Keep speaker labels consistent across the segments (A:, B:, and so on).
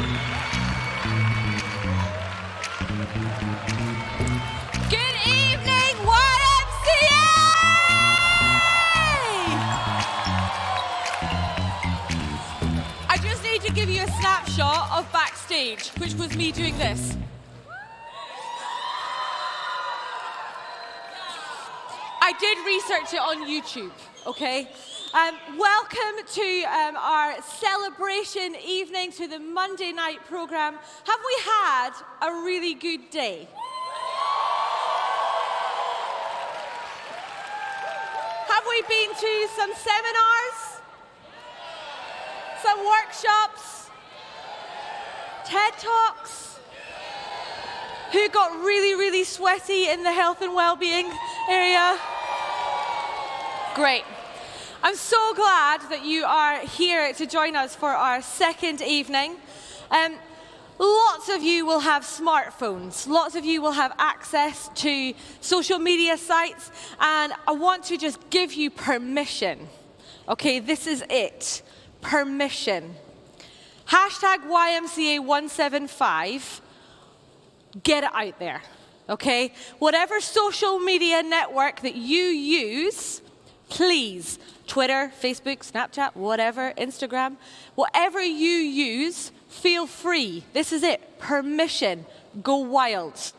A: Good evening, YMCA! I just need to give you a snapshot of backstage, which was me doing this. I did research it on YouTube, okay? Welcome to our celebration evening, to the Monday night programme. Have we had a really good day? Have we been to some seminars? Some workshops? TED Talks? Who got really, really sweaty in the health and well-being area? Great. I'm so glad that you are here to join us for our second evening. Lots of you will have smartphones. Lots of you will have access to social media sites. And I want to just give you permission. Okay, this is it. Permission. Hashtag YMCA175. Get it out there. Okay? Whatever social media network that you use, please, Twitter, Facebook, Snapchat, whatever, Instagram, whatever you use, feel free. This is it. Permission. Go wild.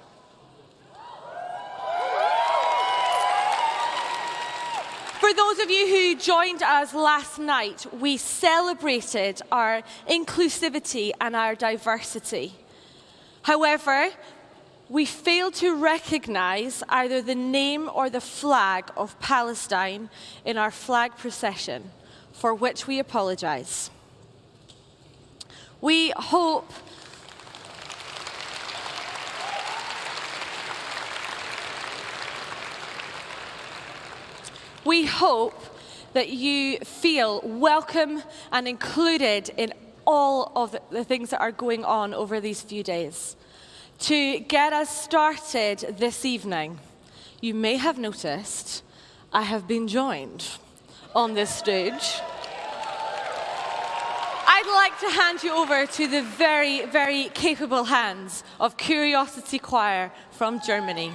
A: For those of you who joined us last night, we celebrated our inclusivity and our diversity. However, we failed to recognize either the name or the flag of Palestine in our flag procession, for which we apologize. We hope that you feel welcome and included in all of the things that are going on over these few days. To get us started this evening, you may have noticed I have been joined on this stage. I'd like to hand you over to the very, very capable hands of Choriosity Choir from Germany.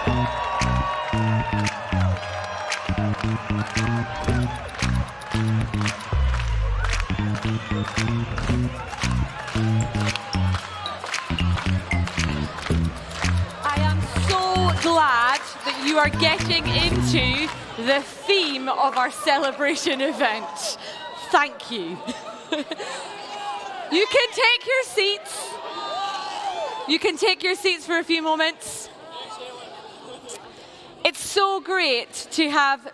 A: I am so glad that you are getting into the theme of our celebration event. Thank you. You can take your seats. You can take your seats for a few moments. It's so great to have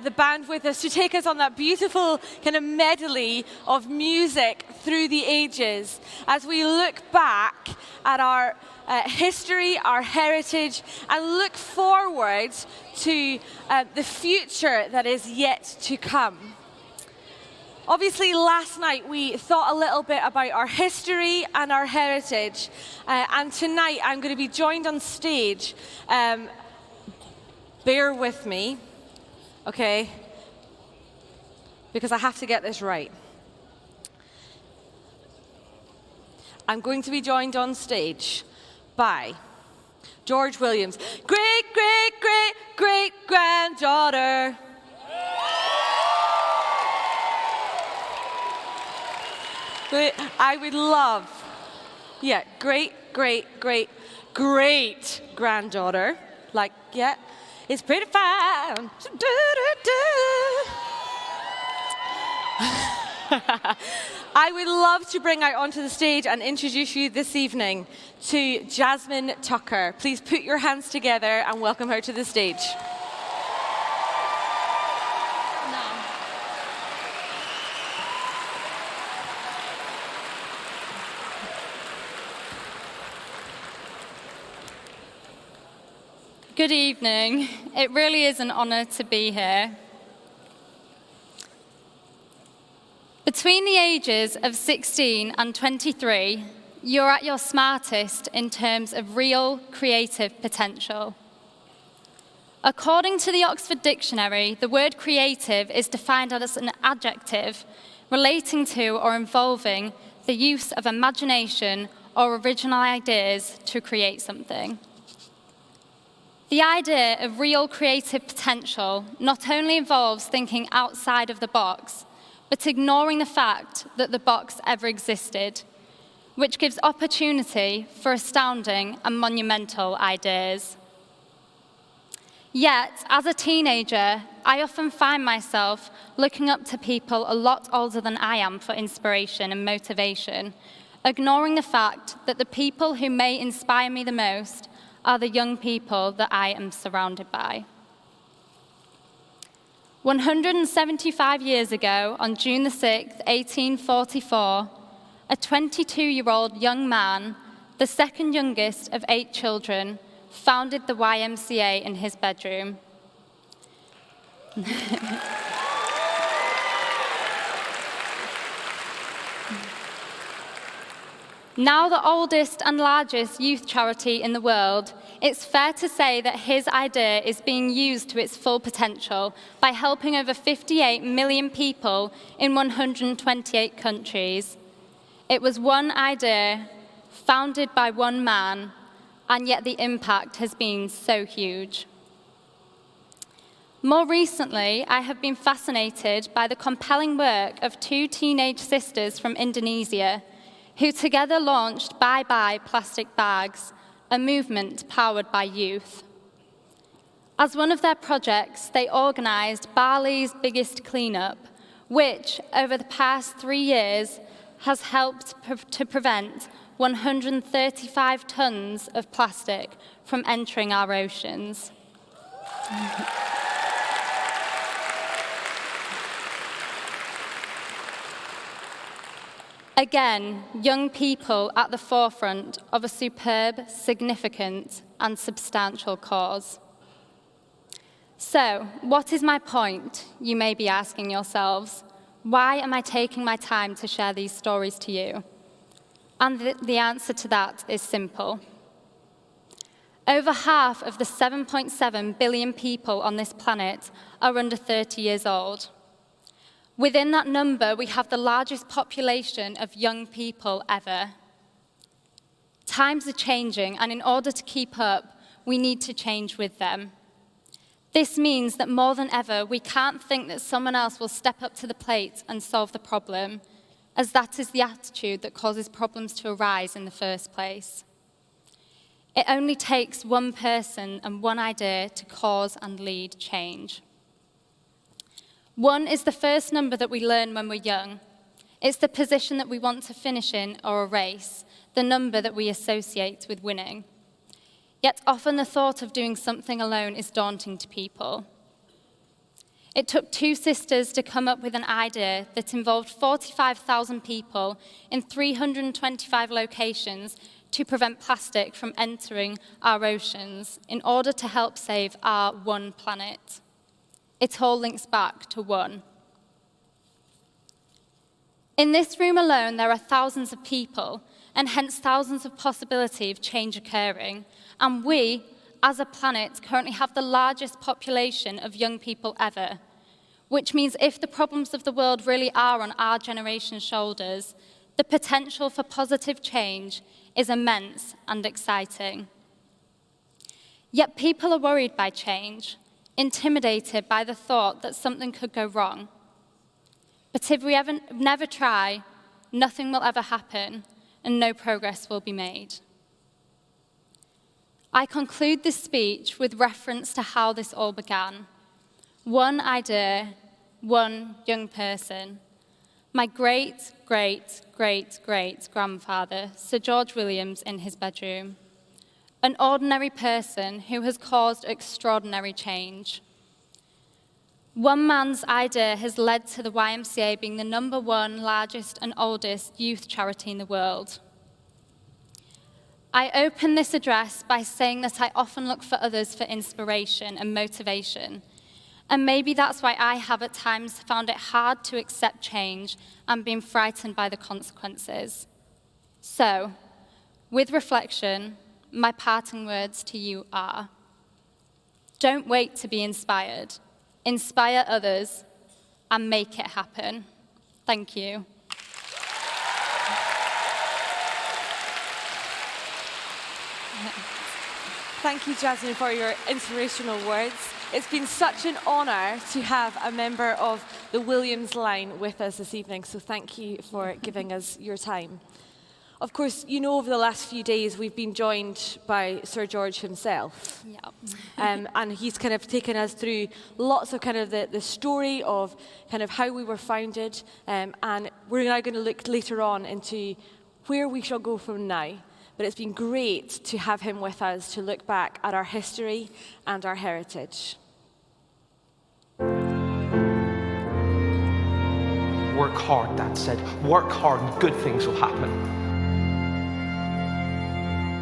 A: the band with us to take us on that beautiful kind of medley of music through the ages as we look back at our history, our heritage, and look forward to the future that is yet to come. Obviously, last night we thought a little bit about our history and our heritage, and tonight I'm going to be joined on stage. Bear with me, okay? Because I have to get this right. I'm going to be joined on stage by George Williams' great-great-great-great-granddaughter. I would love, great-great-great-great-granddaughter. Like, yeah, it's pretty fine. I would love to bring out onto the stage and introduce you this evening to Jasmine Tucker. Please put your hands together and welcome her to the stage.
B: Good evening. It really is an honor to be here. Between the ages of 16 and 23, you're at your smartest in terms of real creative potential. According to the Oxford Dictionary, the word creative is defined as an adjective relating to or involving the use of imagination or original ideas to create something. The idea of real creative potential not only involves thinking outside of the box, but ignoring the fact that the box ever existed, which gives opportunity for astounding and monumental ideas. Yet, as a teenager, I often find myself looking up to people a lot older than I am for inspiration and motivation, ignoring the fact that the people who may inspire me the most are the young people that I am surrounded by. 175 years ago, on June the 6th, 1844, a 22-year-old young man, the second youngest of 8 children, founded the YMCA in his bedroom. Now the oldest and largest youth charity in the world, it's fair to say that his idea is being used to its full potential by helping over 58 million people in 128 countries. It was one idea, founded by one man, and yet the impact has been so huge. More recently, I have been fascinated by the compelling work of 2 teenage sisters from Indonesia, who together launched Bye Bye Plastic Bags, a movement powered by youth. As one of their projects, they organized Bali's biggest cleanup, which, over the past 3 years, has helped to prevent 135 tons of plastic from entering our oceans. Again, young people at the forefront of a superb, significant, and substantial cause. So, what is my point, you may be asking yourselves? Why am I taking my time to share these stories to you? And the answer to that is simple. Over half of the 7.7 billion people on this planet are under 30 years old. Within that number, we have the largest population of young people ever. Times are changing, and in order to keep up, we need to change with them. This means that more than ever, we can't think that someone else will step up to the plate and solve the problem, as that is the attitude that causes problems to arise in the first place. It only takes one person and one idea to cause and lead change. 1 is the first number that we learn when we're young. It's the position that we want to finish in or a race, the number that we associate with winning. Yet often the thought of doing something alone is daunting to people. It took 2 sisters to come up with an idea that involved 45,000 people in 325 locations to prevent plastic from entering our oceans in order to help save our one planet. It all links back to 1. In this room alone, there are thousands of people, and hence thousands of possibility of change occurring. And we, as a planet, currently have the largest population of young people ever, which means if the problems of the world really are on our generation's shoulders, the potential for positive change is immense and exciting. Yet people are worried by change, intimidated by the thought that something could go wrong. But if we never try, nothing will ever happen, and no progress will be made. I conclude this speech with reference to how this all began. 1 idea, 1 young person. My great-great-great-great-grandfather, Sir George Williams, in his bedroom. An ordinary person who has caused extraordinary change. 1 man's idea has led to the YMCA being the #1 largest and oldest youth charity in the world. I open this address by saying that I often look for others for inspiration and motivation, and maybe that's why I have at times found it hard to accept change and been frightened by the consequences. So, with reflection, my parting words to you are, don't wait to be inspired. Inspire others, and make it happen. Thank you.
A: Thank you, Jasmine, for your inspirational words. It's been such an honour to have a member of the Williams line with us this evening, so thank you for giving us your time. Of course, you know over the last few days we've been joined by Sir George himself.
B: Yep.
A: And he's kind of taken us through lots of kind of the story of kind of how we were founded. And we're now going to look later on into where we shall go from now. But it's been great to have him with us to look back at our history and our heritage.
C: Work hard, Dad said. Work hard and good things will happen.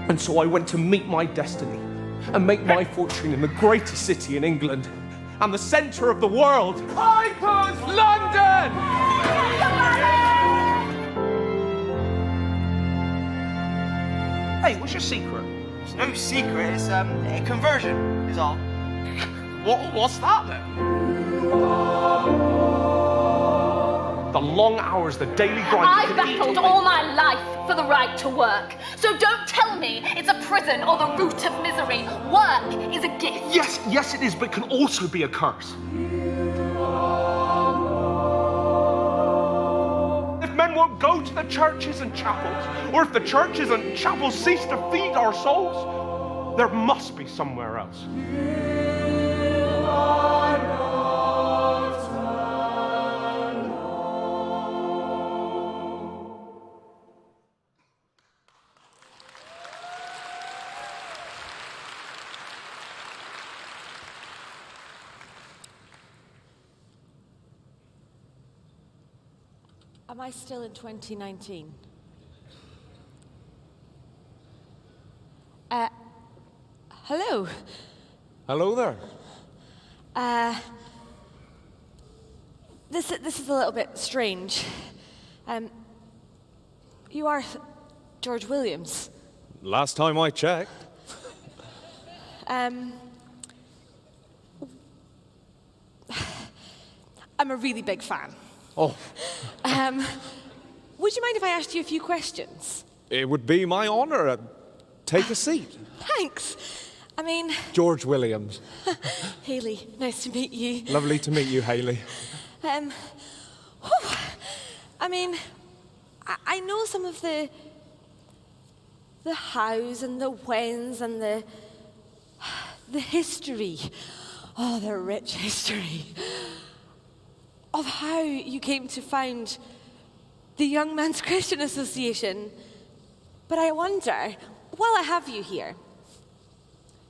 C: And so I went to meet my destiny and make my fortune in the greatest city in England and the centre of the world. Piper's London!
D: Hey, what's your secret? It's no secret, it's a conversion, is all.
C: What's that then? The long hours, the daily grind.
E: I've battled all my life for the right to work. So don't tell me it's a prison or the root of misery. Work is a gift.
C: Yes it is, but it can also be a curse. If men won't go to the churches and chapels, or if the churches and chapels cease to feed our souls, there must be somewhere else.
A: Am I still in 2019? Hello.
F: Hello there.
A: This is a little bit strange. You are George Williams.
F: Last time I checked.
A: I'm a really big fan.
F: Oh,
A: Would you mind if I asked you a few questions?
F: it would be my honor. Take a seat.
A: Thanks. I mean...
F: George Williams.
A: Hayley, nice to meet you.
F: Lovely to meet you, Hayley.
A: I mean, I know some of the hows and the whens and the history, the rich history of how you came to found the Young Men's Christian Association. But I wonder, while I have you here,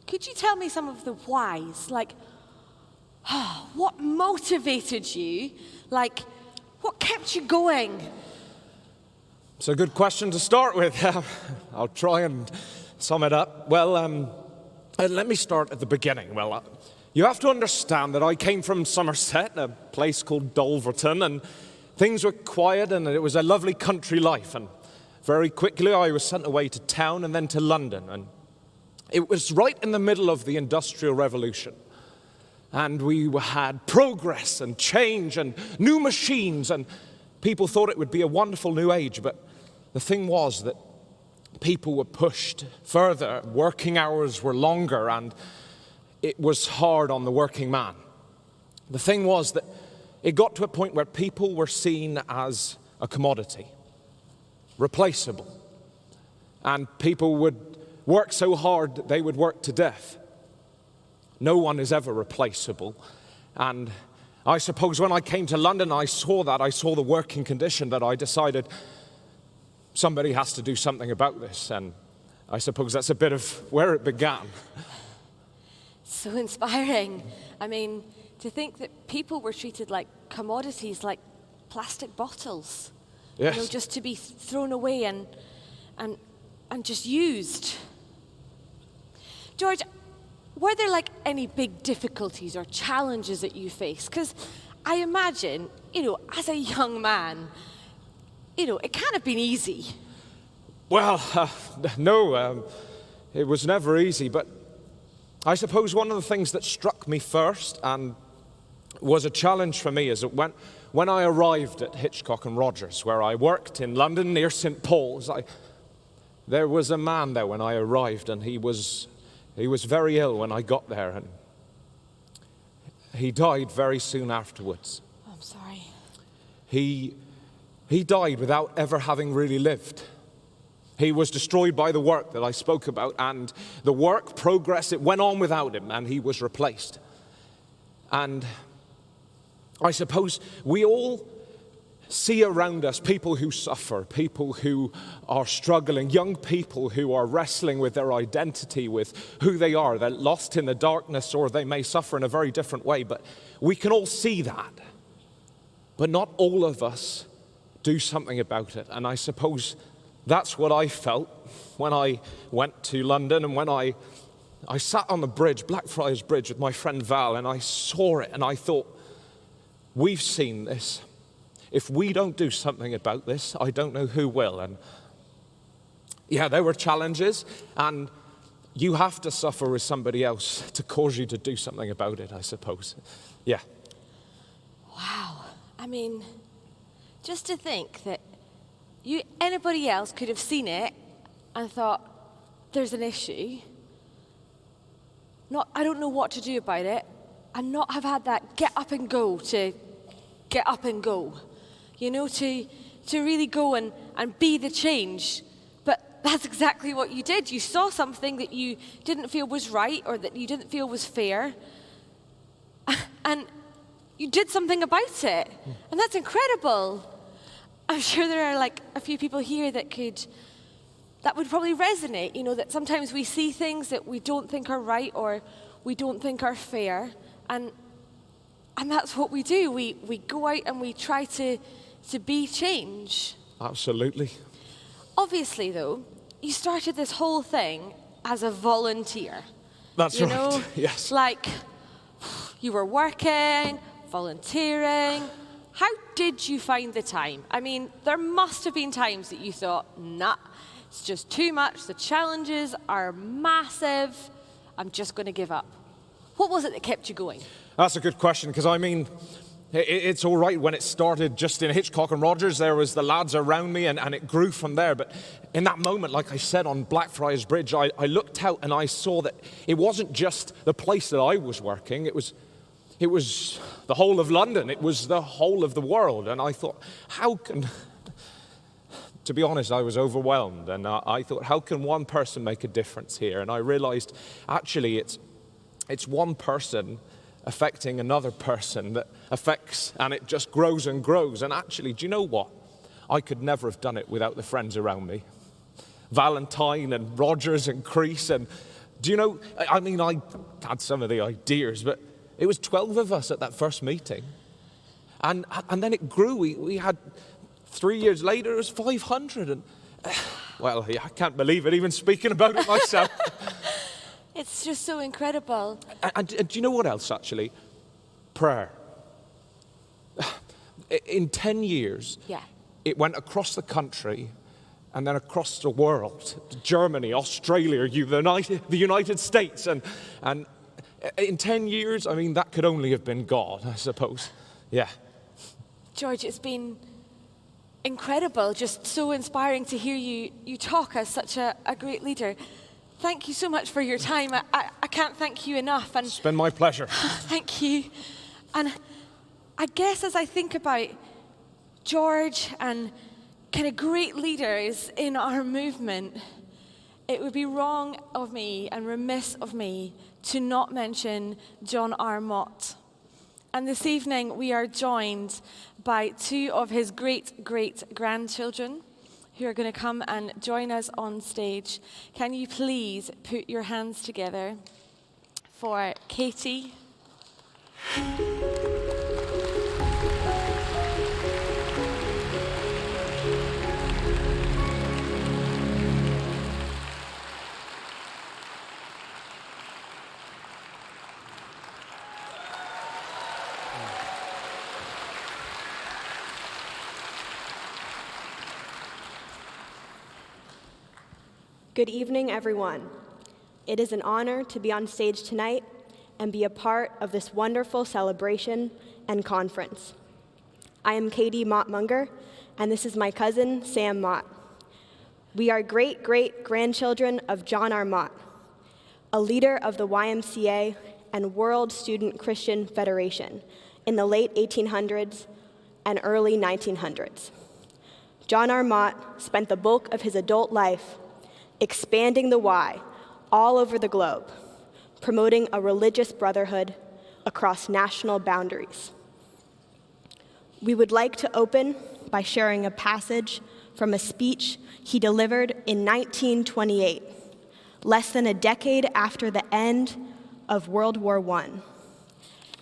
A: could you tell me some of the whys? Like, what motivated you? Like, what kept you going?
F: It's a good question to start with. I'll try and sum it up. Well, let me start at the beginning. Well, you have to understand that I came from Somerset, a place called Dulverton, and things were quiet and it was a lovely country life. And very quickly I was sent away to town and then to London. And it was right in the middle of the Industrial Revolution. And we had progress and change and new machines, and people thought it would be a wonderful new age. But the thing was that people were pushed further, working hours were longer, and it was hard on the working man. The thing was that it got to a point where people were seen as a commodity, replaceable. And people would work so hard that they would work to death. No one is ever replaceable. And I suppose when I came to London, I saw the working condition, that I decided somebody has to do something about this. And I suppose that's a bit of where it began.
A: So inspiring. I mean, to think that people were treated like commodities, like plastic bottles.
F: Yes.
A: You know, just to be thrown away and just used. George, were there like any big difficulties or challenges that you faced? Because I imagine, as a young man, it can't have been easy.
F: Well, no, it was never easy, but I suppose one of the things that struck me first and was a challenge for me is that when I arrived at Hitchcock and Rogers, where I worked in London near St. Paul's, there was a man there when I arrived, and he was very ill when I got there, and he died very soon afterwards.
A: Oh, I'm sorry.
F: He died without ever having really lived. He was destroyed by the work that I spoke about, and the work, progress, it went on without him, and he was replaced. And I suppose we all see around us people who suffer, people who are struggling, young people who are wrestling with their identity, with who they are. They're lost in the darkness, or they may suffer in a very different way, but we can all see that. But not all of us do something about it. And I suppose that's what I felt when I went to London, and when I sat on the bridge, Blackfriars Bridge, with my friend Val, and I saw it, and I thought, we've seen this. If we don't do something about this, I don't know who will. And yeah, there were challenges, and you have to suffer with somebody else to cause you to do something about it, I suppose. Yeah.
A: Wow. I mean, just to think that anybody else could have seen it and thought, there's an issue. I don't know what to do about it, and not have had that get up and go to get up and go. To really go and be the change. But that's exactly what you did. You saw something that you didn't feel was right, or that you didn't feel was fair, and you did something about it. And that's incredible. I'm sure there are like a few people here that would probably resonate, that sometimes we see things that we don't think are right, or we don't think are fair, and that's what we do. We go out and we try to be change.
F: Absolutely.
A: Obviously, though, you started this whole thing as a volunteer.
F: That's right, yes.
A: Like, you were working, volunteering. How did you find the time? I mean, there must have been times that you thought, nah, it's just too much, the challenges are massive, I'm just going to give up. What was it that kept you going?
F: That's a good question, because I mean, It's all right when it started just in Hitchcock and Rogers. There was the lads around me, and it grew from there. But in that moment, like I said, on Blackfriars Bridge, I looked out and I saw that it wasn't just the place that I was working. It was the whole of London. It was the whole of the world. And I thought, how can... To be honest, I was overwhelmed. And I thought, how can one person make a difference here? And I realized, actually, it's one person affecting another person that affects, and it just grows and grows. And actually, do you know what? I could never have done it without the friends around me. Valentine and Rogers and Crease. And do you know, I mean, I had some of the ideas, but it was 12 of us at that first meeting. And then it grew. We had, 3 years later, it was 500. And, well, I can't believe it, even speaking about it myself.
A: It's just so incredible.
F: And do you know what else, actually? Prayer. In 10 years,
A: Yeah.
F: it went across the country and then across the world. Germany, Australia, the United States. And in 10 years, I mean, that could only have been God, I suppose. Yeah.
A: George, it's been incredible, just so inspiring to hear you talk as such a great leader. Thank you so much for your time. I can't thank you enough. And
F: It's been my pleasure.
A: thank you. And I guess as I think about George and kind of great leaders in our movement, it would be wrong of me and remiss of me to not mention John R. Mott. And this evening we are joined by two of his great-great-grandchildren who are going to come and join us on stage. Can you please put your hands together for Katie?
G: Good evening, everyone. It is an honor to be on stage tonight and be a part of this wonderful celebration and conference. I am Katie Mott Munger, and this is my cousin, Sam Mott. We are great-great-grandchildren of John R. Mott, a leader of the YMCA and World Student Christian Federation in the late 1800s and early 1900s. John R. Mott spent the bulk of his adult life expanding the Y all over the globe, promoting a religious brotherhood across national boundaries. We would like to open by sharing a passage from a speech he delivered in 1928, less than a decade after the end of World War I,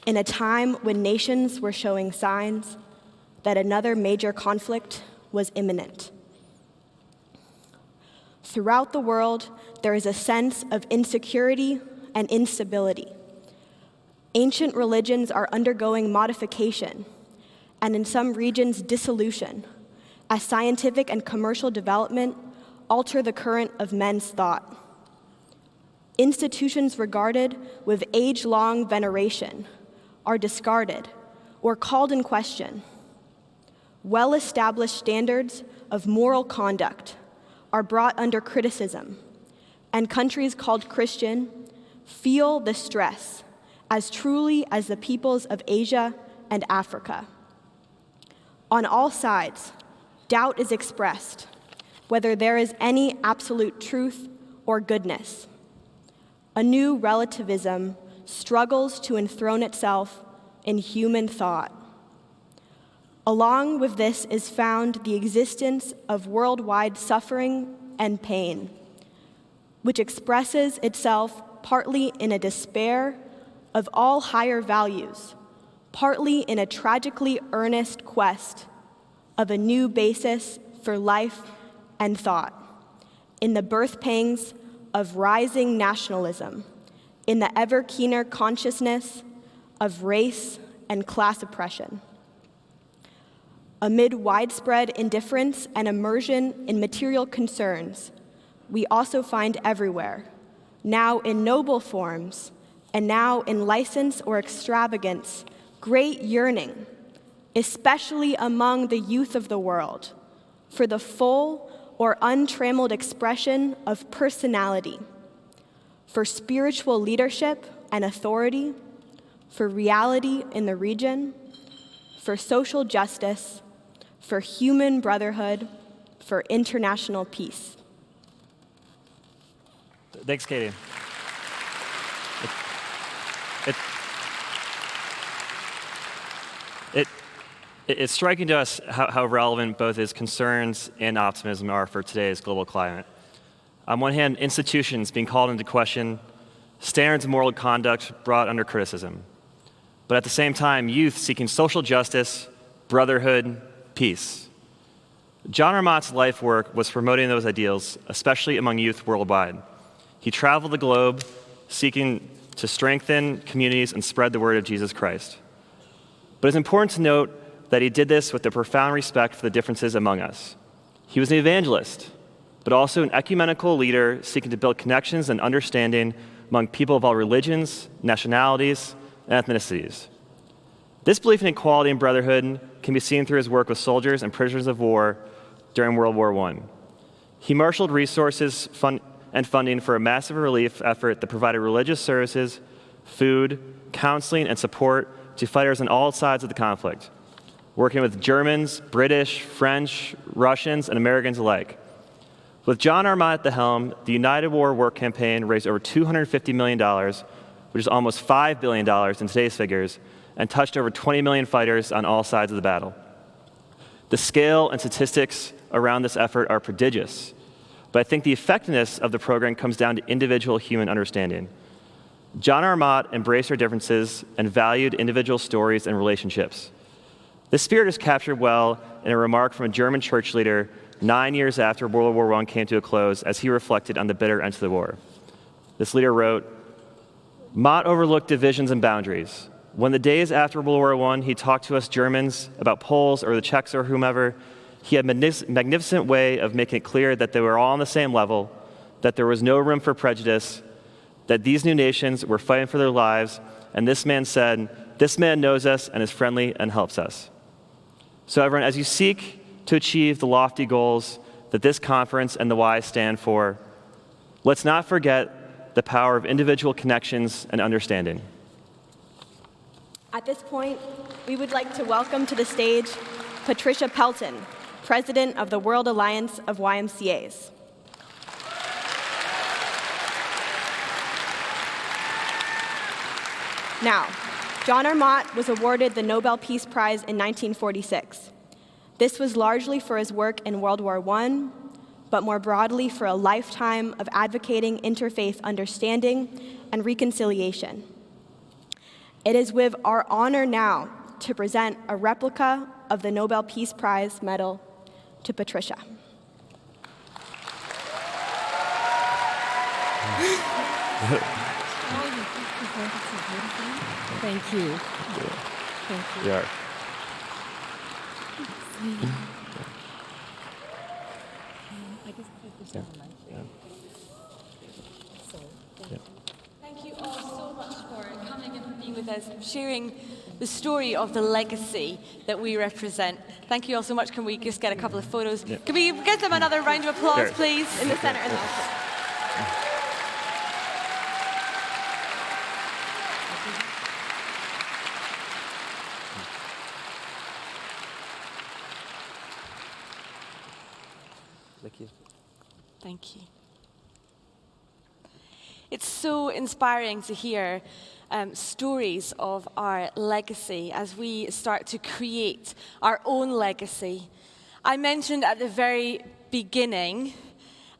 G: in a time when nations were showing signs that another major conflict was imminent. Throughout the world, there is a sense of insecurity and instability. Ancient religions are undergoing modification, and in some regions, dissolution, as scientific and commercial development alter the current of men's thought. Institutions regarded with age-long veneration are discarded or called in question. Well-established standards of moral conduct are brought under criticism, and countries called Christian feel the stress as truly as the peoples of Asia and Africa. On all sides, doubt is expressed, whether there is any absolute truth or goodness. A new relativism struggles to enthrone itself in human thought. Along with this is found the existence of worldwide suffering and pain, which expresses itself partly in a despair of all higher values, partly in a tragically earnest quest of a new basis for life and thought, in the birth pangs of rising nationalism, in the ever keener consciousness of race and class oppression. Amid widespread indifference and immersion in material concerns, we also find everywhere, now in noble forms and now in license or extravagance, great yearning especially among the youth of the world, for the full or untrammeled expression of personality, for spiritual leadership and authority, for reality in the region, for social justice, for human brotherhood, for international peace.
H: Thanks, Katie. It's striking to us how relevant both his concerns and optimism are for today's global climate. On one hand, institutions being called into question, standards of moral conduct brought under criticism. But at the same time, youth seeking social justice, brotherhood, peace. John R. Mott's life work was promoting those ideals, especially among youth worldwide. He traveled the globe seeking to strengthen communities and spread the word of Jesus Christ. But it's important to note that he did this with a profound respect for the differences among us. He was an evangelist, but also an ecumenical leader seeking to build connections and understanding among people of all religions, nationalities, and ethnicities. This belief in equality and brotherhood can be seen through his work with soldiers and prisoners of war during World War I. He marshaled resources and funding for a massive relief effort that provided religious services, food, counseling, and support to fighters on all sides of the conflict, working with Germans, British, French, Russians, and Americans alike. With John R. Mott at the helm, the United War Work Campaign raised over $250 million, which is almost $5 billion in today's figures, and touched over 20 million fighters on all sides of the battle. The scale and statistics around this effort are prodigious, but I think the effectiveness of the program comes down to individual human understanding. John R. Mott embraced our differences and valued individual stories and relationships. This spirit is captured well in a remark from a German church leader 9 years after World War I came to a close, as he reflected on the bitter end to the war. This leader wrote, "Mott overlooked divisions and boundaries. When the days after World War I, he talked to us Germans about Poles or the Czechs or whomever, he had a magnificent way of making it clear that they were all on the same level, that there was no room for prejudice, that these new nations were fighting for their lives, and this man said, 'This man knows us and is friendly and helps us.'" So everyone, as you seek to achieve the lofty goals that this conference and the Y stand for, let's not forget the power of individual connections and understanding.
G: At this point, we would like to welcome to the stage Patricia Pelton, President of the World Alliance of YMCAs. Now, John R. Mott was awarded the Nobel Peace Prize in 1946. This was largely for his work in World War I, but more broadly for a lifetime of advocating interfaith understanding and reconciliation. It is with our honor now to present a replica of the Nobel Peace Prize medal to Patricia.
I: Thank you. Thank you.
H: Yeah.
A: Thank you all so much for coming and being with us, sharing the story of the legacy that we represent. Thank you all so much. Can we just get a couple of photos?
H: Yep.
A: Can we give them another round of applause,
H: Sure.
A: please?
G: In the center. In the
H: Thank you.
A: Thank you. It's so inspiring to hear stories of our legacy as we start to create our own legacy. I mentioned at the very beginning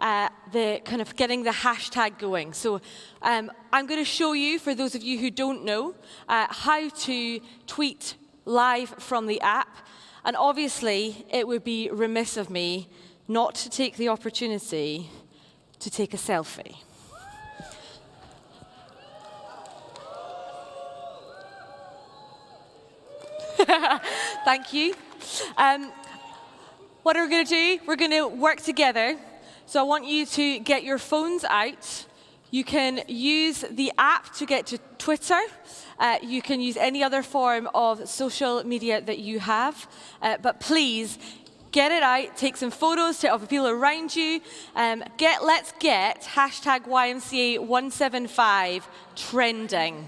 A: the kind of getting the hashtag going. So I'm going to show you, for those of you who don't know, how to tweet live from the app. And obviously, it would be remiss of me not to take the opportunity to take a selfie. Thank you. What are we going to do? We're going to work together. So I want you to get your phones out, You can use the app to get to Twitter. You can use any other form of social media that you have. But please, get it out, take some photos of the people around you. Let's get hashtag YMCA 175 trending.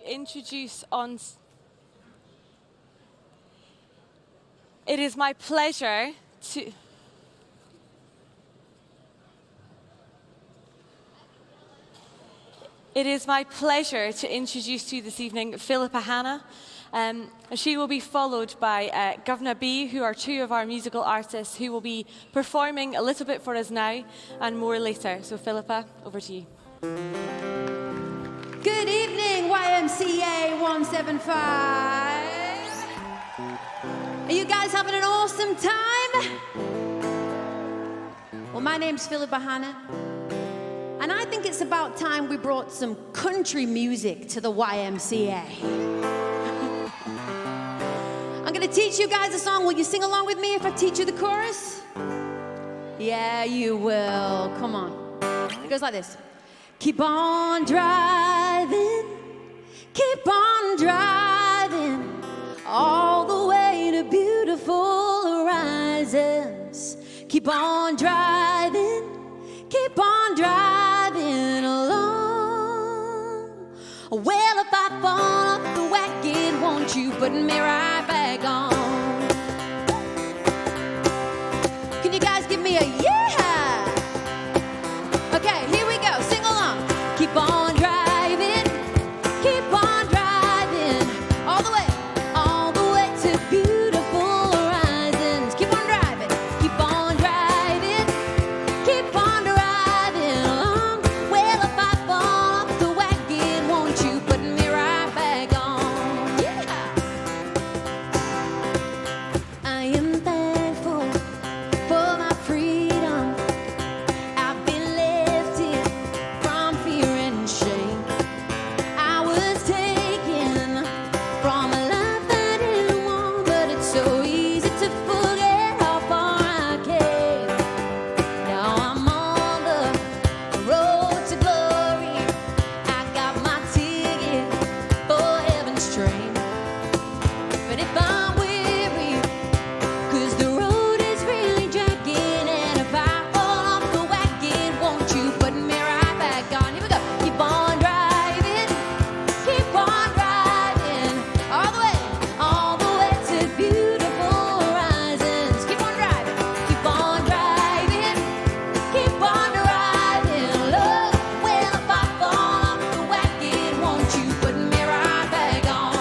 A: Introduce on. It is my pleasure to. It is my pleasure to introduce to you this evening Philippa Hanna. She will be followed by Guvna B, who are two of our musical artists who will be performing a little bit for us now and more later. So Philippa, over to you.
I: Good evening, YMCA 175. Are you guys having an awesome time? Well, my name's Philippa Hanna, and I think it's about time we brought some country music to the YMCA. I'm gonna teach you guys a song. Will you sing along with me if I teach you the chorus? Yeah, you will. Come on. It goes like this. Keep on driving, keep on driving, all the way to beautiful horizons. Keep on driving along. Well, if I fall off the wagon, won't you put me right back on? Can you guys give me a yeah? Okay, here we go. Sing along. Keep on driving, all the way to beautiful horizons. Keep on driving along. Well, if I fall off the wagon, won't you put me right back on? Yeah. I am thankful for my freedom. I've been lifted from fear and shame. I was taken from a life I didn't want, but it's so easy to forget how far I came. Now I'm on the road to glory. I got my ticket for heaven's train. But if I'm weary, 'cause the road is really dragging, and if I fall off the wagon, won't you put me right back on? Here we go. Keep on driving, all the way to beautiful horizons. Keep on driving, Lord. Well, if I fall off the wagon, won't you put me right back on?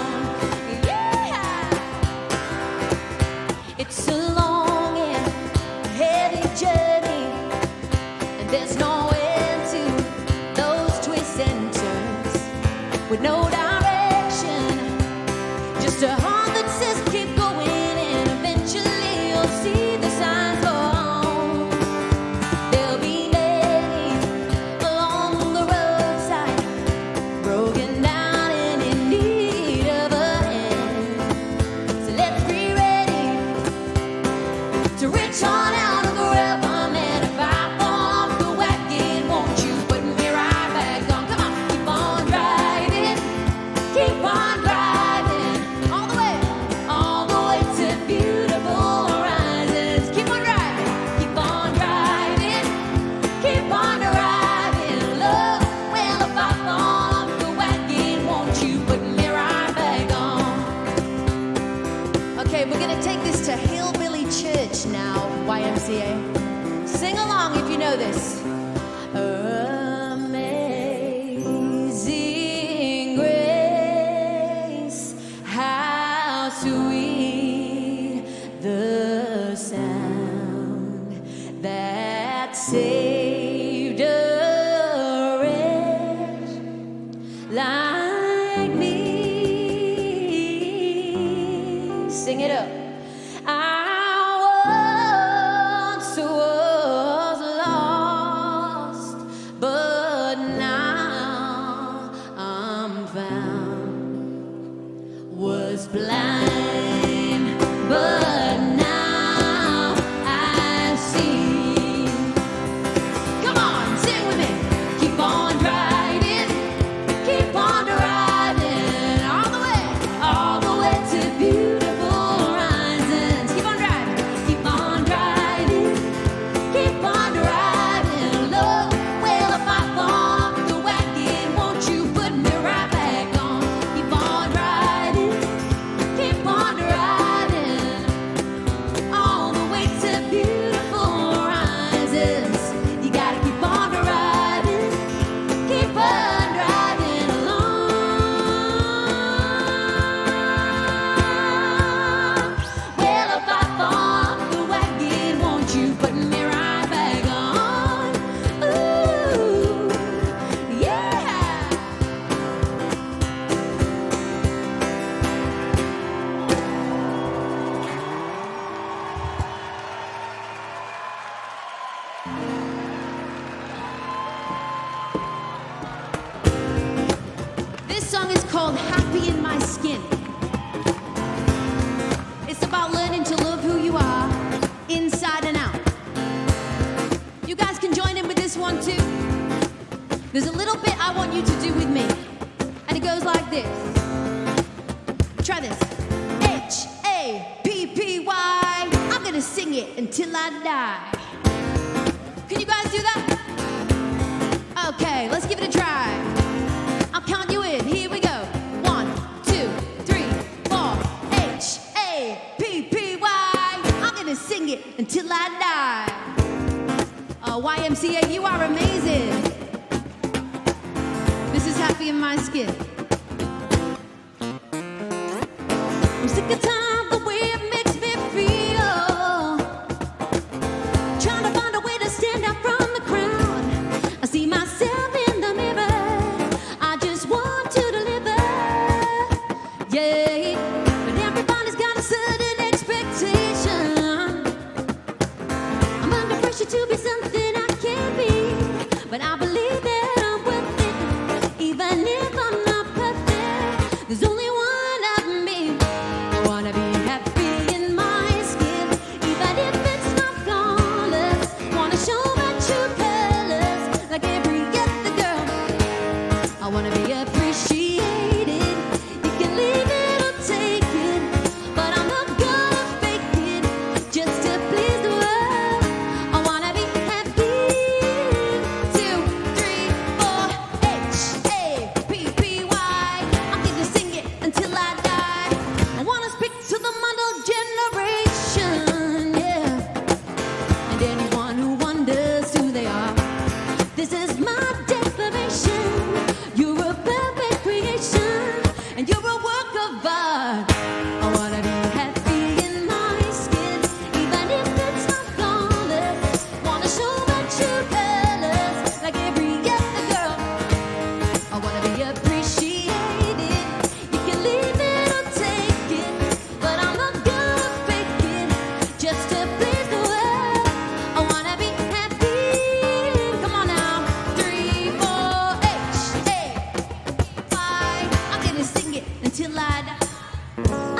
I: Yeah. It's a long and heavy journey, and there's no end to those twists and turns with no direction. Just a heart that says keep going, and eventually you'll see the signs go on. There'll be many along the roadside, broken down and in need of a hand. So let's be ready to reach on out and grab 'em, and if I fall off the wagon, won't you put me right back on? Come on, keep on driving, Okay, we're gonna take this to Hillbilly Church now, YMCA. Sing along if you know this. Amazing grace, how sweet the sound that saved a wretch like me. Sing it up. I once was lost, but now I'm found. Was blind, but now I see. Come on, sing with me. Keep on driving, keep on driving, all the way to beautiful horizons. Keep on driving, keep on driving, keep on driving. Lord, well, if I fall off the wagon, won't you put me right back on? Keep on driving, keep on driving, all the way to beautiful horizons. You gotta keep on driving along. Well, if I fall off the wagon, won't you put me right back on? Ooh, yeah. This song is called Happy in My Skin. It's about learning to love who you are, inside and out. You guys can join in with this one too. There's a little bit I want you to do with me, and it goes like this. Try this. H-A-P-P-Y. I'm gonna sing it until I die. Can you guys do that? Okay, let's give it a try. I'll count you in. Here we go. 1, 2, 3, 4. H-A-P-P-Y. I'm gonna sing it until I die. YMCA, you are amazing. This is Happy in My Skin. I'm sick and tired of the way it makes me feel. Trying to find a way to stand out from the crowd. I see myself in the mirror. I just want to deliver. Yeah, but everybody's got a certain expectation. I'm under pressure to be something I can't be. But I believe that I'm worth it, even if I'm not perfect. There's only one of me. I wanna be happy in my skin, even if it's not flawless. Wanna show my true colors, like every other girl. I wanna be appreciated. You can leave it or take it, but I'm not gonna fake it just to please the world. I wanna be happy. 2, 3, 4. H-A-P-P-Y. I'm gonna sing it until I die. I wanna speak to the model generation, yeah, and anyone who wonders who they are. This is my declaration. You're a perfect creation, and you're a work of art. I wanna be happy in my skin, even if it's not flawless. Wanna show my true colors, like every other girl. I wanna be appreciated. You can leave it or take it, but I'm not gonna fake it just to please the world. I wanna be happy. Come on now. 3, 4. H-A-P-Y. I'm gonna sing it until I die.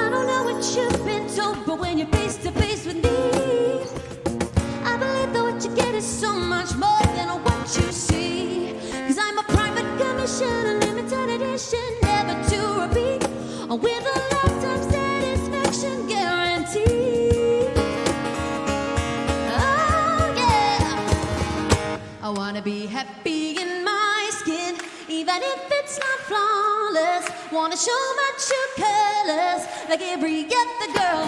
I: I don't know what you've been told, but when you're face to face with me, I believe that what you get is so much more than what you see. 'Cause I'm a private commission, a limited edition, never to repeat, with a lifetime satisfaction guarantee. Oh yeah, I wanna be happy in my skin, even if it's not flawless. Wanna show my true colors, like every other girl.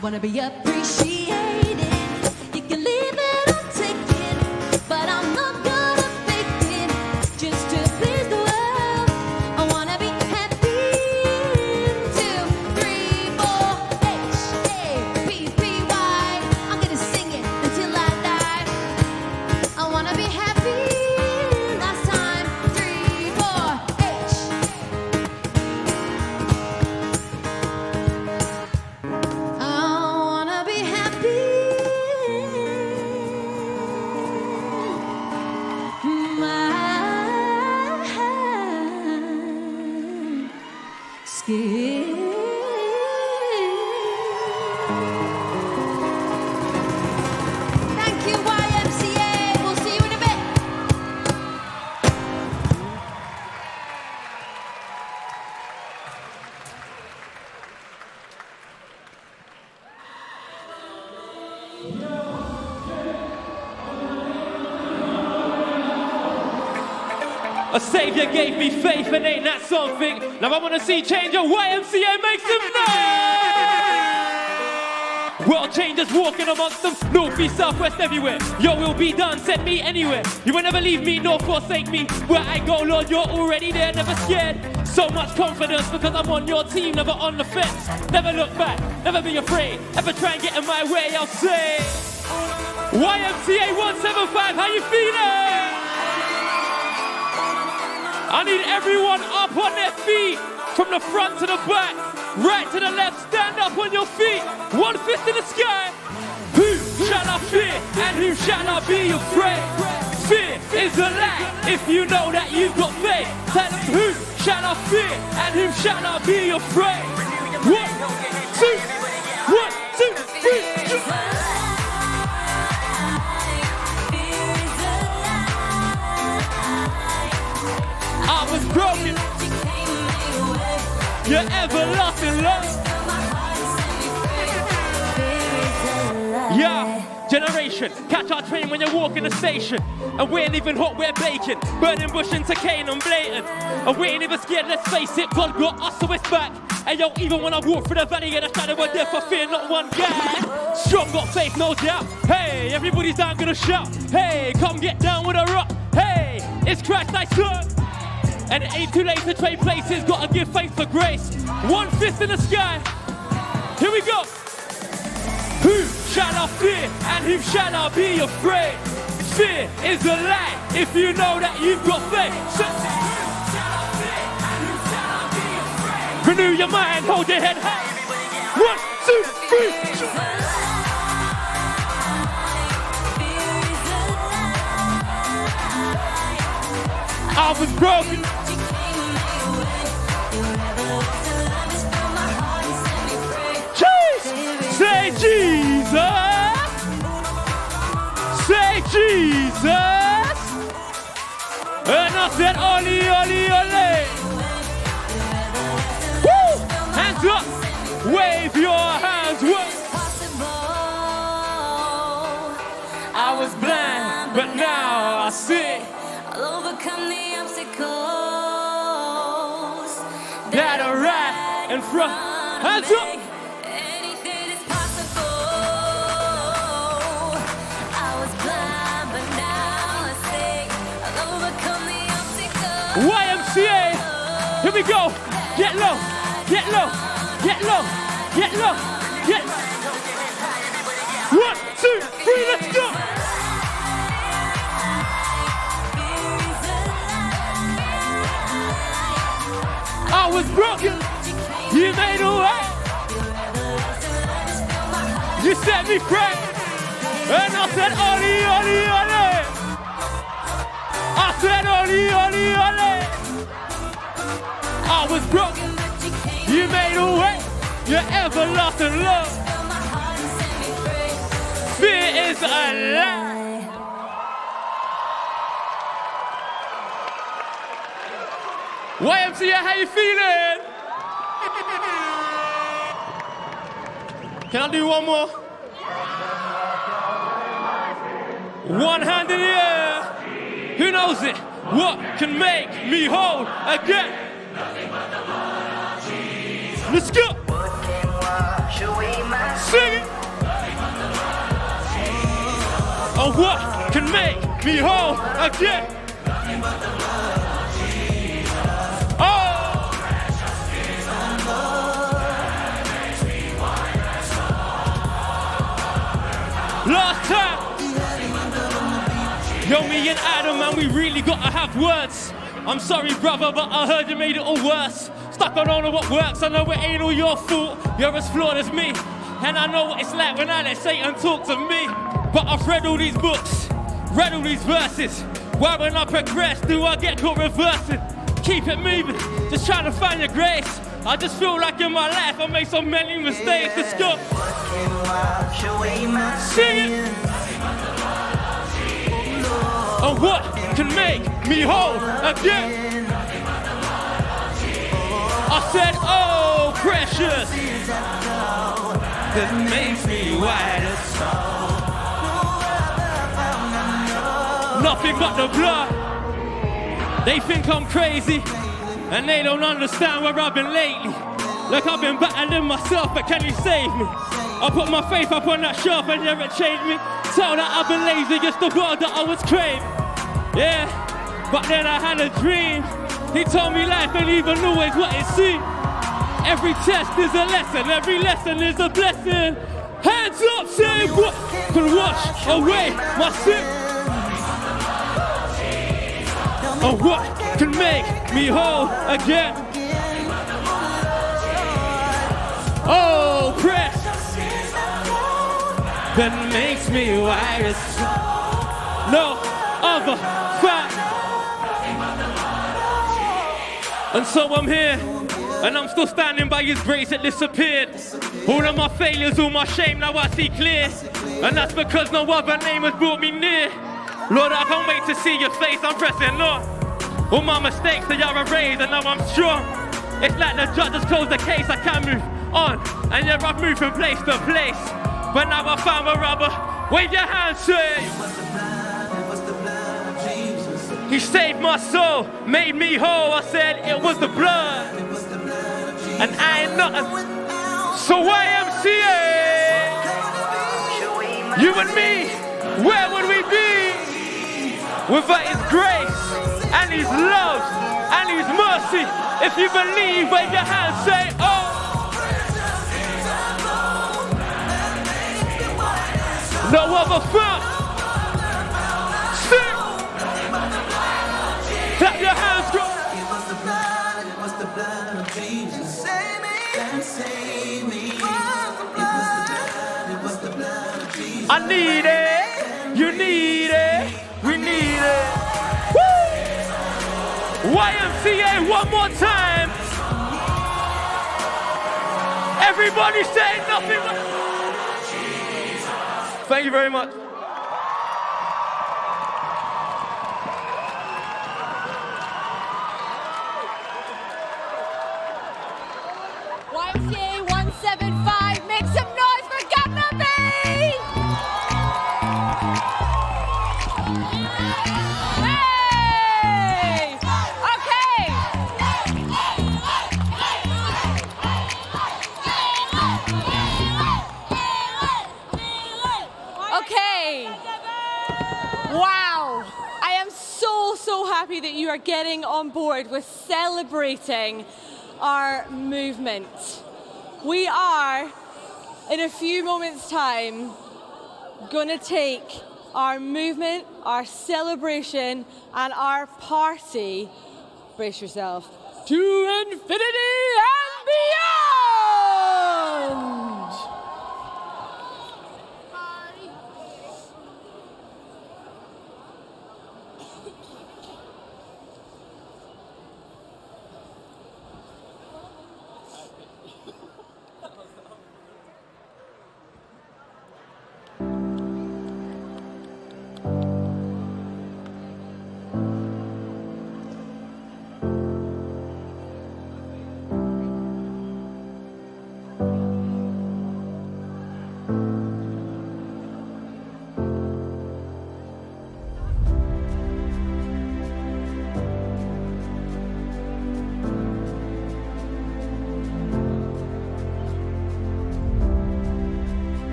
I: wanna be appreciated. You can leave it or take it, but I'm not gonna fake it just to please the world. I wanna be happy. 2, 3, 4, H-A-P-P-Y. I'm gonna sing it until I die. I wanna be happy. Last time. 3, 4, H. I wanna be happy. My skin. Thank you, YMCA. We'll see you in a bit.
C: A savior gave me faith, and ain't that something? Now I wanna see change, and YMCA makes some noise! World changers walking amongst them, north, east, south, west, everywhere. Your will be done, send me anywhere. You will never leave me nor forsake me. Where I go, Lord, you're already there, never scared. So much confidence because I'm on your team, never on the fence. Never look back, never be afraid. Ever try and get in my way, I'll say. YMCA 175, how you feeling? I need everyone up on their feet, from the front to the back, right to the left, stand up on your feet, one fist in the sky. Who shall I fear, and who shall I be afraid? Fear is a lie, if you know that you've got faith. Tell them who shall I fear, and who shall I be afraid? 1, 2, 1, 2, 3. I was broken. Your everlasting love. Yeah, generation, catch our train when you're walking the station. And we ain't even hot, we're baking. Burning bush into cane and blatant. And we ain't even scared, let's face it. God got us, so it's back. And yo, even when I walk through the valley of the shadow of death, I fear not one guy. Strong, got faith, no doubt. Hey, everybody's down, gonna shout. Hey, come get down with a rock. Hey, it's Christ I serve. And it ain't too late to trade places, gotta give thanks for grace. One fist in the sky. Here we go. Who shall I fear, and who shall I be afraid? Fear is a lie, if you know that you've got faith. Renew your mind, hold your head high. 1, 2, 3. I was broken. Say Jesus. Say Jesus. And I said, Oli, Oli, Oli. Woo! Hands up. Wave your hands. I was blind, but now I see.
I: I'll overcome the obstacles
C: that are right in front. Hands up.
I: Anything is possible. I was blind, but now I see. I'll overcome the obstacles.
C: YMCA. Here we go. Get low. Get low. Get low. Get low. Get. 1, 2, 3. Let's go. I was broken, you made a way. You set me free, and I said, Oli, Oli, Oli. I said, Oli, Oli, Oli. I was broken, you made a way. Your everlasting love. Fear is a lie. YMCA, how you feeling? Can I do one more? One hand in the air. Who knows it? What can make me whole again? Let's go. Sing it. Oh, what can make me whole again? Oh! Last time! Yo, me and Adam, man, we really gotta have words. I'm sorry, brother, but I heard you made it all worse. Stuck, I don't know what works, I know it ain't all your fault. You're as flawed as me, and I know what it's like when I let Satan talk to me. But I've read all these books, read all these verses. Why when I progress, do I get caught reversing? Keep it moving, just trying to find your grace. I just feel like in my life I made so many mistakes. Let's go. Sing it. And what can make me whole again? I said, oh, precious, that makes me white as snow. Nothing but the blood. They think I'm crazy, and they don't understand where I've been lately. Like I've been battling myself, but can you save me? I put my faith up on that shelf and never changed me. Tell that I've been lazy, it's the world that I was craving. Yeah, but then I had a dream. He told me life ain't even always what it seems. Every test is a lesson, every lesson is a blessing. Hands up, say what can wash away my sin. And what can make me whole again? Oh, press that makes me white as snow. No other fact. And so I'm here, and I'm still standing by his grace that disappeared. All of my failures, all my shame, now I see clear. And that's because no other name has brought me near. Lord, I can't wait to see your face, I'm pressing on. All my mistakes, they are erased, and now I'm strong. It's like the judge has closed the case, I can't move on. And yeah, I've moved from place to place. But now I found my rubber, wave your hands, say. He saved my soul, made me whole. I said it was the blood, and I ain't nothing. So YMCA, you and me, where would we be without His grace and His love and His mercy? If you believe, wave your hands, say, oh. No other fun. Sing. Clap your hands, go. It was the blood of Jesus. Save me. Save me. It was the blood of Jesus. I need it. You need it. We need it. Woo! YMCA one more time. Everybody say nothing but. Thank you very much.
A: YMCA 175, make some noise for Guvna B! Hey! Okay! Okay. Wow. I am so happy that you are getting on board with celebrating our movement. We are, in a few moments' time, going to take our movement, our celebration, and our party, brace yourself, to infinity and beyond!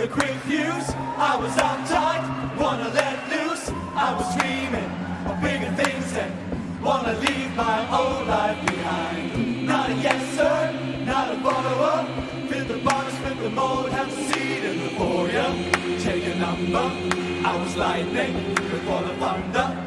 J: a quick fuse. I was uptight, wanna let loose. I was dreaming of bigger things and wanna leave my old life behind. Not a yes sir, not a follower. Fit the box, fit the mold, have a seat in the foyer. Take a number, I was lightning before the thunder.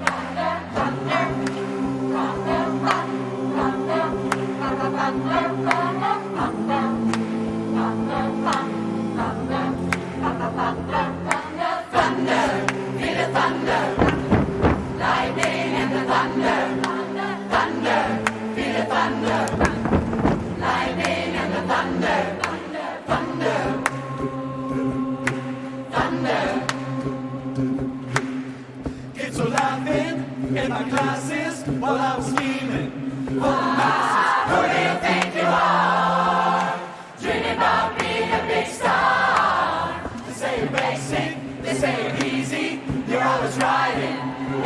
J: Kids were laughing in my classes while I was scheming for the masses. Who do you think you are? Dreaming about being a big star. They say you're basic, they say you're easy. You're always riding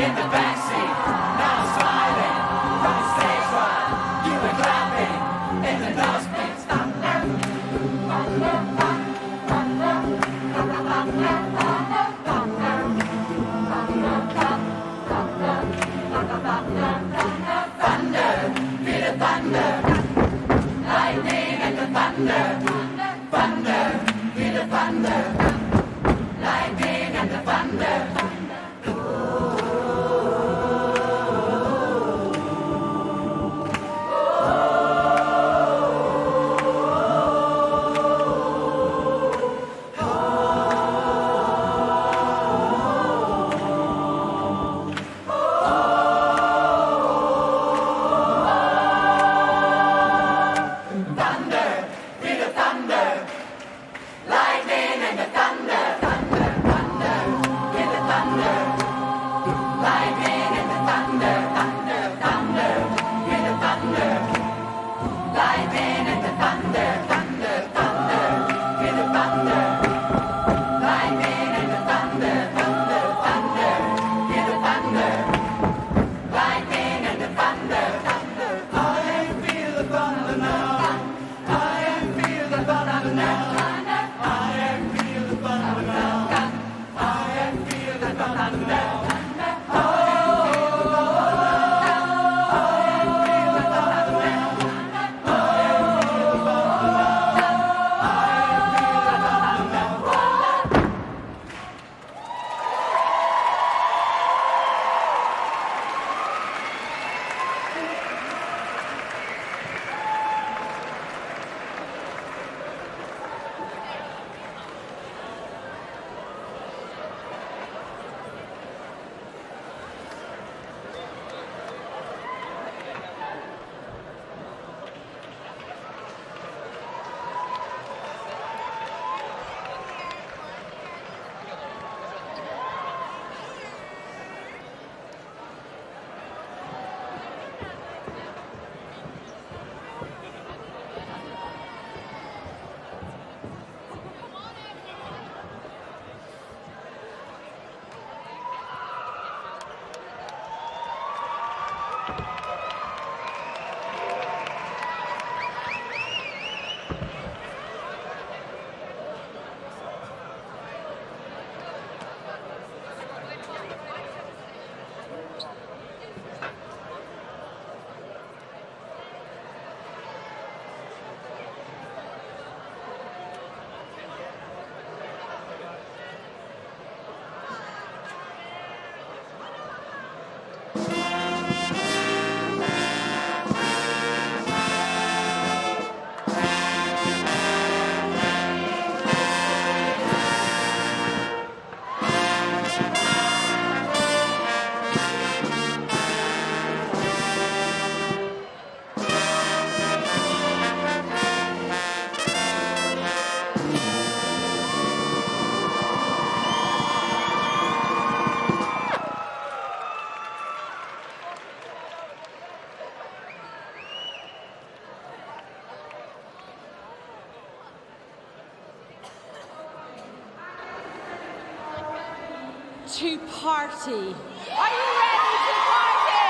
J: in the backseat. Now I'm smiling from the stage while you were clapping in the dustbins.
A: To party. Are you ready to party?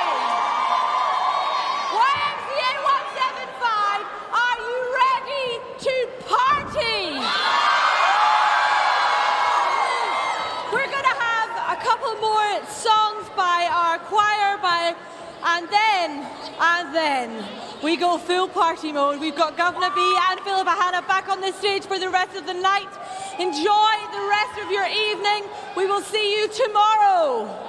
A: YMCA 175, are you ready to party? songs by our choir, and then we go full party mode. We've got Guvna B and Philippa Hanna back on the stage for the rest of the night. Enjoy the rest of your evening. We will see you tomorrow.